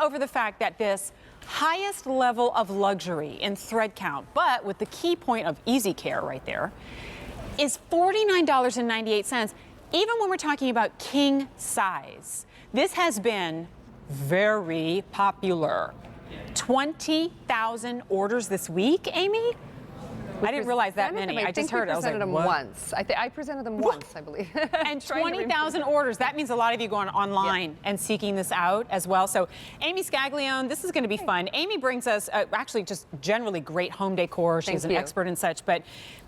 over the fact that this highest level of luxury in thread count, but with the key point of easy care right there, is $49.98, even when we're talking about king size. This has been very popular. 20,000 orders this week, Amy? I didn't realize that many. I just heard it. I was like, them what? Once. I presented them once, I believe. And 20,000 orders. That means a lot of you going online and seeking this out as well. So Amy Scaglione, this is going to be fun. Amy brings us actually just generally great home decor. She's an expert in such. But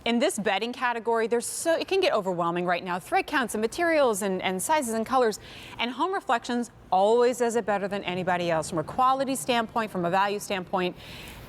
in this bedding category, it can get overwhelming right now. Thread counts and materials and sizes and colors. And Home Reflections always does it better than anybody else from a quality standpoint, from a value standpoint.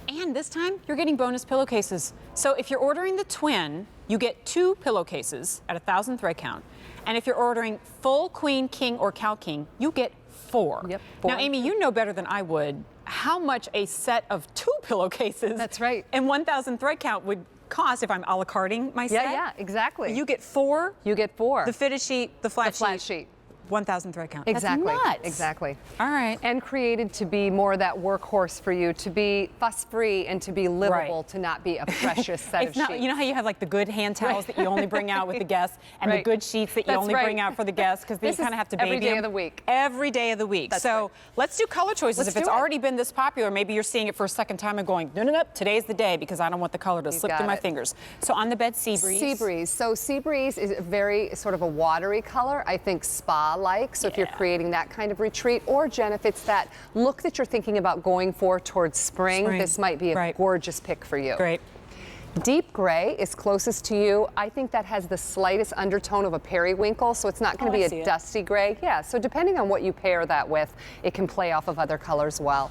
And this time, you're getting bonus pillowcases. So if you're ordering the twin, you get 2 pillowcases at 1,000 thread count. And if you're ordering full queen, king, or cow king, you get 4. Yep, 4. Now, Amy, you know better than I would how much a set of 2 pillowcases That's right. and 1,000 thread count would cost if I'm a la carting my set. Yeah, exactly. You get 4. You get 4. The fitted sheet, the flat sheet. 1,000 thread count. Exactly. That's nuts. Exactly. All right. And created to be more that workhorse for you, to be fuss-free and to be livable, to not be a precious set of sheets. You know how you have like the good hand towels that you only bring out with the guests, and the good sheets that you only bring out for the guests because they kind of have to baby every day them. of the week. Every day of the week. So let's do color choices. If it's already been this popular, maybe you're seeing it for a second time and going, no, no, no, today's the day because I don't want the color to slip through my fingers. So on the bed, Sea Breeze. Sea Breeze. So Sea Breeze is very sort of a watery color, I think spa-like. So if you're creating that kind of retreat, or Jen, if it's that look that you're thinking about going for towards spring. This might be a gorgeous pick for you. Great. Deep gray is closest to you. I think that has the slightest undertone of a periwinkle, so it's not going to be a dusty gray. Yeah, so depending on what you pair that with, it can play off of other colors well.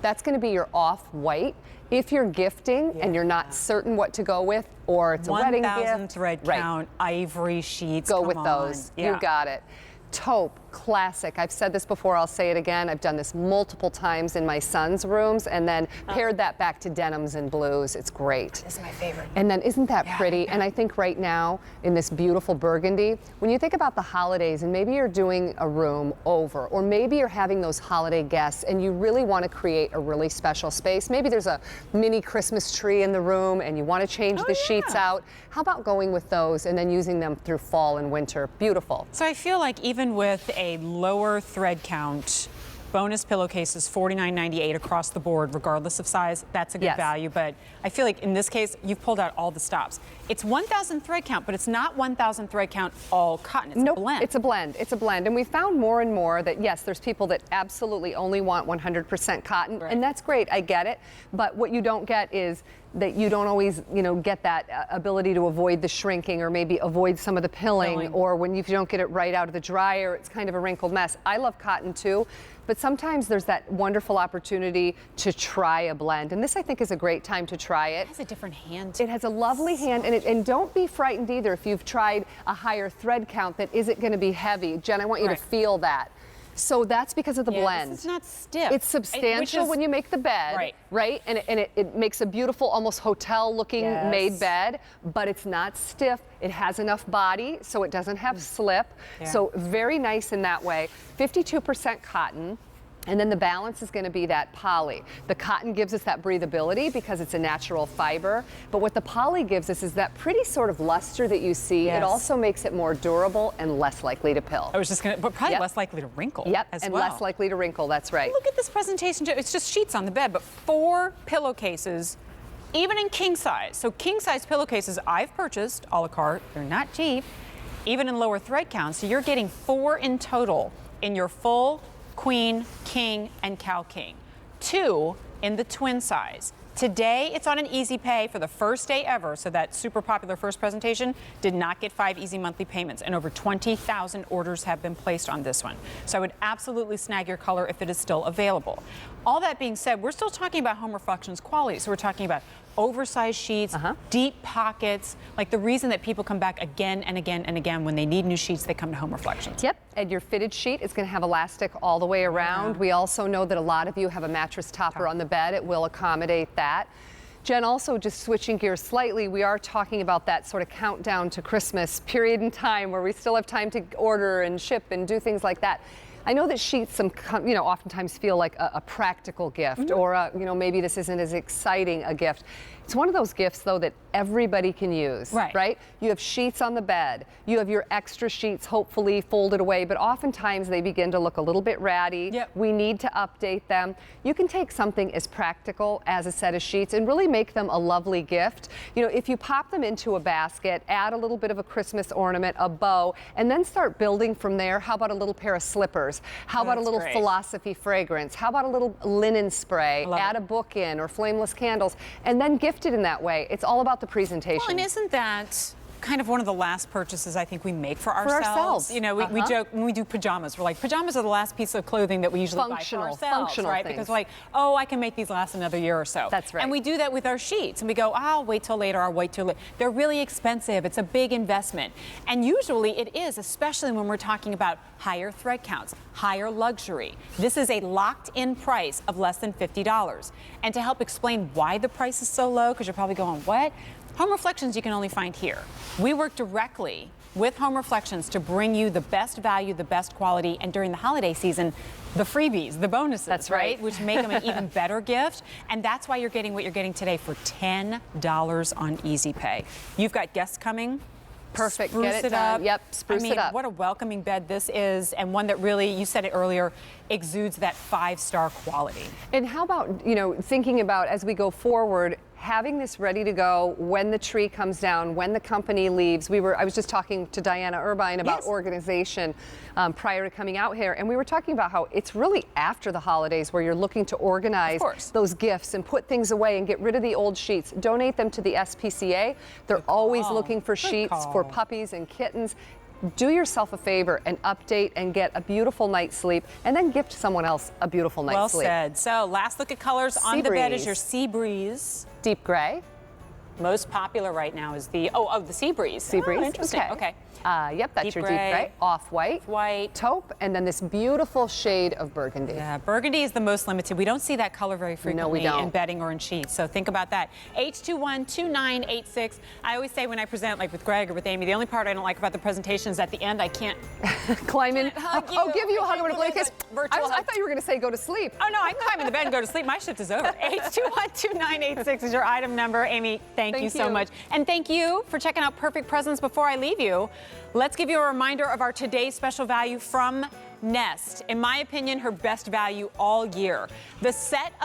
That's going to be your off-white. If you're gifting and you're not certain what to go with, or it's a wedding gift. 1,000 thread count, ivory sheets. Go with those. You got it. Taupe, classic. I've said this before, I'll say it again. I've done this multiple times in my son's rooms and then paired that back to denims and blues. It's great. This is my favorite. And then isn't that pretty? And I think right now in this beautiful burgundy, when you think about the holidays and maybe you're doing a room over, or maybe you're having those holiday guests and you really want to create a really special space. Maybe there's a mini Christmas tree in the room and you want to change the sheets out. How about going with those and then using them through fall and winter? Beautiful. So I feel like even with a lower thread count, bonus pillowcases, $49.98 across the board, regardless of size. That's a good value, but I feel like in this case, you've pulled out all the stops. It's 1,000 thread count, but it's not 1,000 thread count all cotton. It's a blend. It's a blend. It's a blend. And we found more and more that, yes, there's people that absolutely only want 100% cotton, and that's great. I get it. But what you don't get is that you don't always, get that ability to avoid the shrinking or maybe avoid some of the pilling, or when you don't get it right out of the dryer, it's kind of a wrinkled mess. I love cotton too, but sometimes there's that wonderful opportunity to try a blend. And this, I think, is a great time to try it. It has a different hand. It has a lovely hand, and don't be frightened either if you've tried a higher thread count that isn't going to be heavy. Jen, I want you to feel that. So that's because of the blend. This is not stiff. It's substantial when you make the bed, right? And it makes a beautiful, almost hotel-looking made bed, but it's not stiff. It has enough body, so it doesn't have slip. So very nice in that way. 52% cotton. And then the balance is going to be that poly. The cotton gives us that breathability because it's a natural fiber. But what the poly gives us is that pretty sort of luster that you see. It also makes it more durable and less likely to pill. I was just going to, but probably less likely to wrinkle as and well. less likely to wrinkle, that's right. Look at this presentation. It's just sheets on the bed, but 4 pillowcases, even in king size. So king size pillowcases I've purchased a la carte. They're not cheap, even in lower thread count. So you're getting 4 in total in your full queen, king, and cow king. 2 in the twin size. Today, it's on an easy pay for the first day ever, so that super popular first presentation did not get 5 easy monthly payments, and over 20,000 orders have been placed on this one. So I would absolutely snag your color if it is still available. All that being said, we're still talking about Home Reflections quality, so we're talking about oversized sheets, deep pockets, like the reason that people come back again and again and again when they need new sheets, they come to Home Reflections. Yep, and your fitted sheet is going to have elastic all the way around. We also know that a lot of you have a mattress topper on the bed. It will accommodate that. Jen, also just switching gears slightly, we are talking about that sort of countdown to Christmas period in time where we still have time to order and ship and do things like that. I know that sheets, oftentimes feel like a practical gift, or maybe this isn't as exciting a gift. It's one of those gifts, though, that everybody can use, right? You have sheets on the bed. You have your extra sheets, hopefully folded away, but oftentimes they begin to look a little bit ratty. Yep. We need to update them. You can take something as practical as a set of sheets and really make them a lovely gift. If you pop them into a basket, add a little bit of a Christmas ornament, a bow, and then start building from there. How about a little pair of slippers? How about a little philosophy fragrance? How about a little linen spray? Add a book in, or flameless candles, and then gift it in that way. It's all about the presentation. Well, and isn't that kind of one of the last purchases I think we make for ourselves? We joke when we do pajamas. We're like, pajamas are the last piece of clothing that we usually buy for ourselves, right? Things. Because we're like, oh, I can make these last another year or so. That's right. And we do that with our sheets, and we go, I'll wait till later. I'll wait till later. They're really expensive. It's a big investment, and usually it is, especially when we're talking about higher thread counts, higher luxury. This is a locked-in price of less than $50. And to help explain why the price is so low, because you're probably going, what? Home Reflections you can only find here. We work directly with Home Reflections to bring you the best value, the best quality, and during the holiday season, the freebies, the bonuses, that's right. Which make them an even better gift. And that's why you're getting what you're getting today for $10 on Easy Pay. You've got guests coming. Perfect. Spruce Get it up. done. Yep, spruce it up. What a welcoming bed this is, and one that really, you said it earlier, exudes that 5-star quality. And how about, thinking about as we go forward, having this ready to go when the tree comes down, when the company leaves. I was just talking to Diana Irvine about organization prior to coming out here, and we were talking about how it's really after the holidays where you're looking to organize those gifts and put things away and get rid of the old sheets. Donate them to the SPCA. They're always looking for sheets for puppies and kittens. Do yourself a favor and update and get a beautiful night's sleep, and then gift someone else a beautiful night's sleep. Well said. So last look at colors on the bed is your Sea Breeze. Deep gray. Most popular right now is the Sea Breeze. Sea Breeze. Oh, interesting. Okay. Yep, that's your deep gray. Off-white. White. Taupe, and then this beautiful shade of burgundy. Yeah, burgundy is the most limited. We don't see that color very frequently in bedding or in sheets, so think about that. H212986. I always say when I present, like with Greg or with Amy, the only part I don't like about the presentation is at the end I can't climb in. Give you a hug, I'm gonna kiss. I thought you were going to say go to sleep. Oh no, I can climb in the bed and go to sleep. My shift is over. H212986 is your item number. Amy, thank you so much. And thank you for checking out Perfect Presents. Before I leave you, let's give you a reminder of our today's special value from Nest. In my opinion, her best value all year. The set of